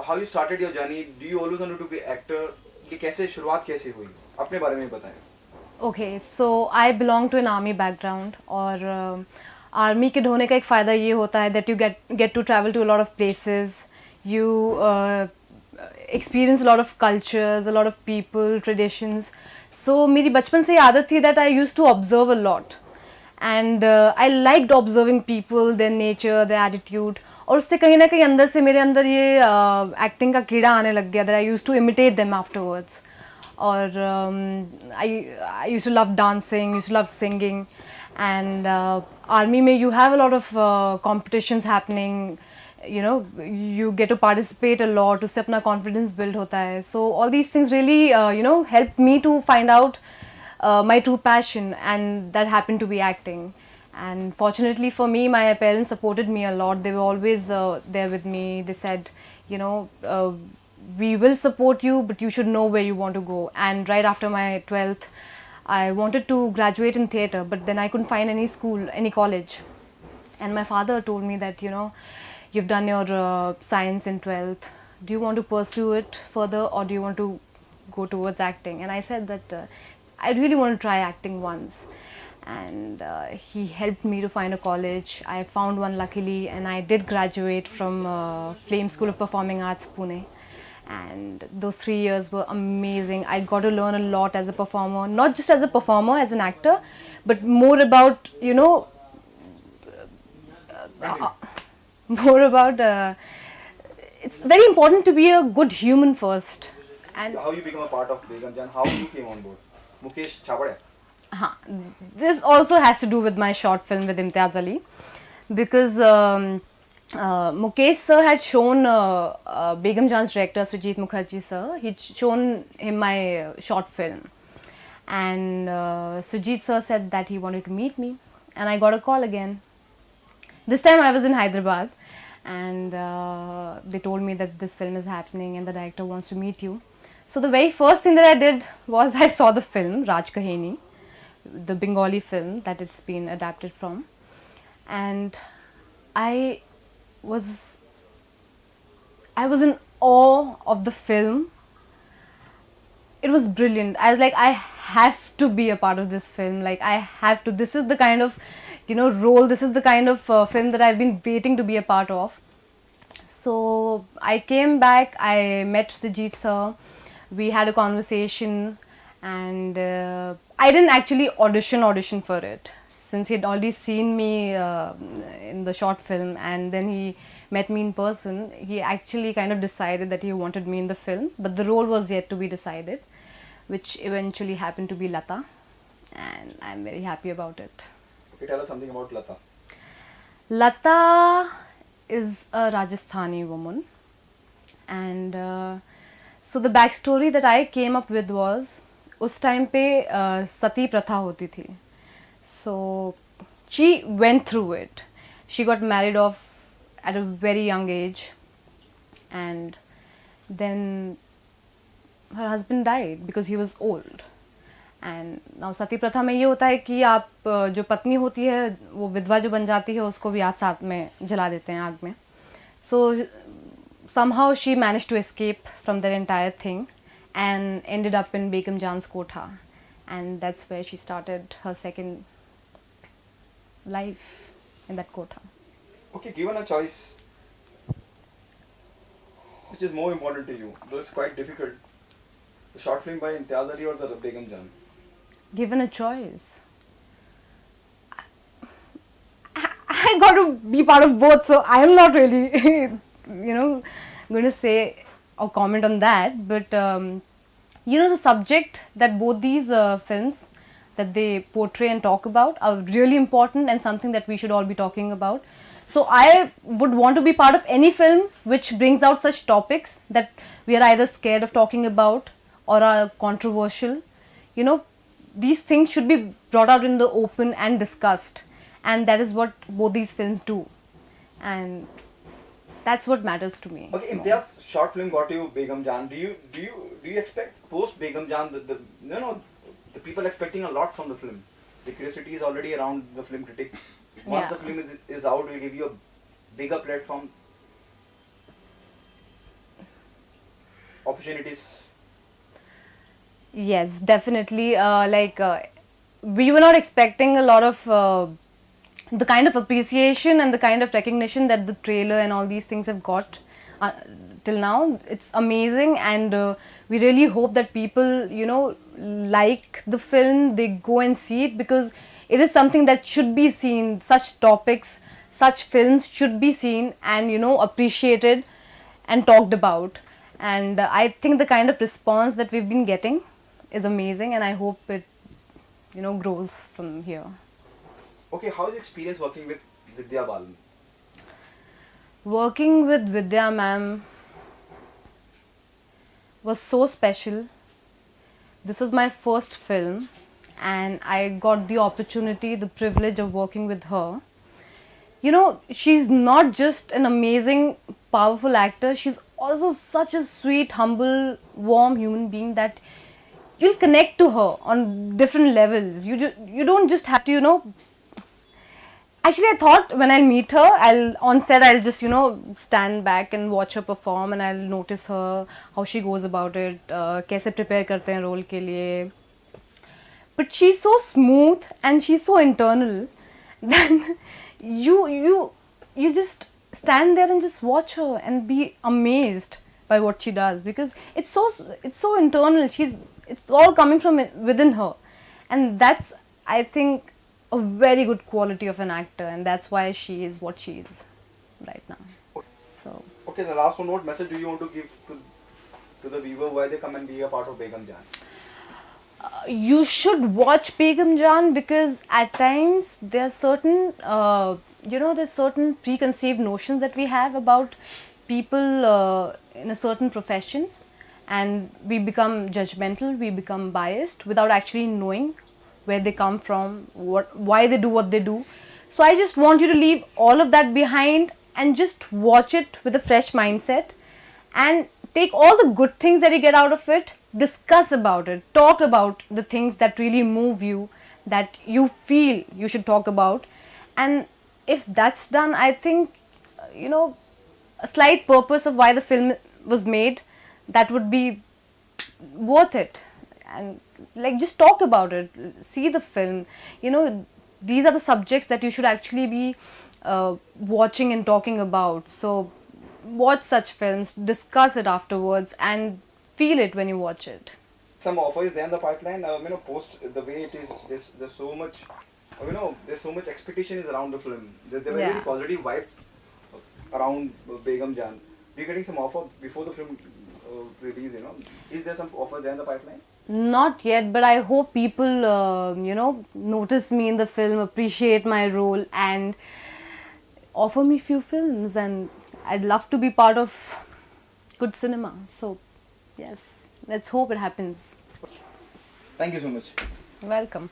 how you started your journey? Do you always wanted to be actor? ये कैसे शुरुआत कैसे हुई? अपने बारे में बताएं. Okay, so I belong to an army background और आर्मी के होने का एक फ़ायदा ये होता है that you get to travel to a lot of places, you experience a lot of cultures, a lot of people, traditions. So मेरी बचपन से ही आदत थी that I used to observe a lot and I liked observing people, their nature, their attitude. और उससे कहीं ना कहीं अंदर से मेरे अंदर ये एक्टिंग का कीड़ा आने लग गया that I used to imitate them afterwards. Or I used to love dancing, used to love singing, and army mein you have a lot of competitions happening. You know, you get to participate a lot. उससे अपना confidence build होता है. So all these things really helped me to find out my true passion, and that happened to be acting. And fortunately for me, my parents supported me a lot. They were always there with me. They said, we will support you, but you should know where you want to go. And right after my 12th, I wanted to graduate in theatre, but then I couldn't find any school, any college. And my father told me that, you've done your science in 12th. Do you want to pursue it further, or do you want to go towards acting? And I said that I really want to try acting once. And he helped me to find a college. I found one luckily, and I did graduate from Flame School of Performing Arts, Pune. And those 3 years were amazing. I got to learn a lot as a performer, not just as a performer, as an actor, but more about, more about, it's very important to be a good human first. And how you become a part of Begum Jaan? How you came on board? Mukesh Chhabade. This also has to do with my short film with Imtiaz Ali, because Mukesh sir had shown Begum Jaan's director Sujit Mukherjee sir. He'd shown him my short film, and Sujit sir said that he wanted to meet me, and I got a call again. This time I was in Hyderabad, and they told me that this film is happening and the director wants to meet you. So the very first thing that I did was I saw the film Raj Kaheni, the Bengali film that it's been adapted from, and I was in awe of the film. It was brilliant. I was like, I have to be a part of this film. Like, I have to. This is the kind of, role. This is the kind of film that I've been waiting to be a part of. So I came back. I met Sujit sir. We had a conversation, and I didn't actually audition for it, since he had already seen me in the short film, and then he met me in person. He actually kind of decided that he wanted me in the film, but the role was yet to be decided, which eventually happened to be Lata, and I'm very happy about it. Okay, tell us something about Lata. Lata is a Rajasthani woman, and so the backstory that I came up with was, उस time पे सती प्रथा होती थी. So she went through it. She got married off at a very young age, and then her husband died because he was old. And now सती प्रथा में ये होता है कि आप जो पत्नी होती है वो विधवा जो बन जाती है उसको भी आप साथ में जला देते हैं आग में. So somehow she managed to escape from that entire thing and ended up in Begum Jaan's kotha, and that's where she started her second life in that kotha. Okay, given a choice, which is more important to you? Though it's quite difficult. The short film by Imtiaz Ali or the Begum Jaan? Given a choice, I got to be part of both, so I am not really, going to say or comment on that. But the subject that both these films that they portray and talk about are really important and something that we should all be talking about. So I would want to be part of any film which brings out such topics that we are either scared of talking about or are controversial. These things should be brought out in the open and discussed, and that is what both these films do, and that's what matters to me. Okay, Imtiaz short film got you Begum Jaan. Do you expect post Begum Jaan the people expecting a lot from the film? The curiosity is already around the film critic. Once the film is out, will give you a bigger platform. opportunities? Yes, definitely. We were not expecting a lot of the kind of appreciation and the kind of recognition that the trailer and all these things have got uh, till now. It's amazing, and we really hope that people, like the film, they go and see it, because it is something that should be seen. Such topics, such films should be seen and, appreciated and talked about. And I think the kind of response that we've been getting is amazing, and I hope it, grows from here. Okay, how is your experience working with Vidya Balan? Working with Vidya ma'am was so special. This was my first film, and I got the opportunity, the privilege of working with her. She's not just an amazing, powerful actor, she's also such a sweet, humble, warm human being that you'll connect to her on different levels. You don't just have to, Actually, I thought when I'll meet her, on set I'll just stand back and watch her perform, and I'll notice her, how she goes about it, कैसे prepare करते हैं role के लिए. But she's so smooth and she's so internal that you just stand there and just watch her and be amazed by what she does, because it's so internal. It's all coming from within her, and that's, I think, a very good quality of an actor, and that's why she is what she is right now. So Okay, the last one, what message do you want to give to the viewer why they come and be a part of Begum Jaan? You should watch Begum Jaan, because at times there are certain there's certain preconceived notions that we have about people in a certain profession, and we become judgmental, we become biased without actually knowing where they come from, why they do what they do. So I just want you to leave all of that behind and just watch it with a fresh mindset, and take all the good things that you get out of it, discuss about it, talk about the things that really move you, that you feel you should talk about. And if that's done, I think, a slight purpose of why the film was made, that would be worth it. And just talk about it, see the film. These are the subjects that you should actually be watching and talking about. So watch such films, discuss it afterwards, and feel it when you watch it. Some offer is there in the pipeline. Post the way it is, there's so much, there's so much expectation is around the film. There's a very positive vibe around Begum Jaan. Are you getting some offer before the film release? Is there some offer there in the pipeline? Not yet, but I hope people, notice me in the film, appreciate my role, and offer me few films. And I'd love to be part of good cinema. So, yes, let's hope it happens. Thank you so much. Welcome.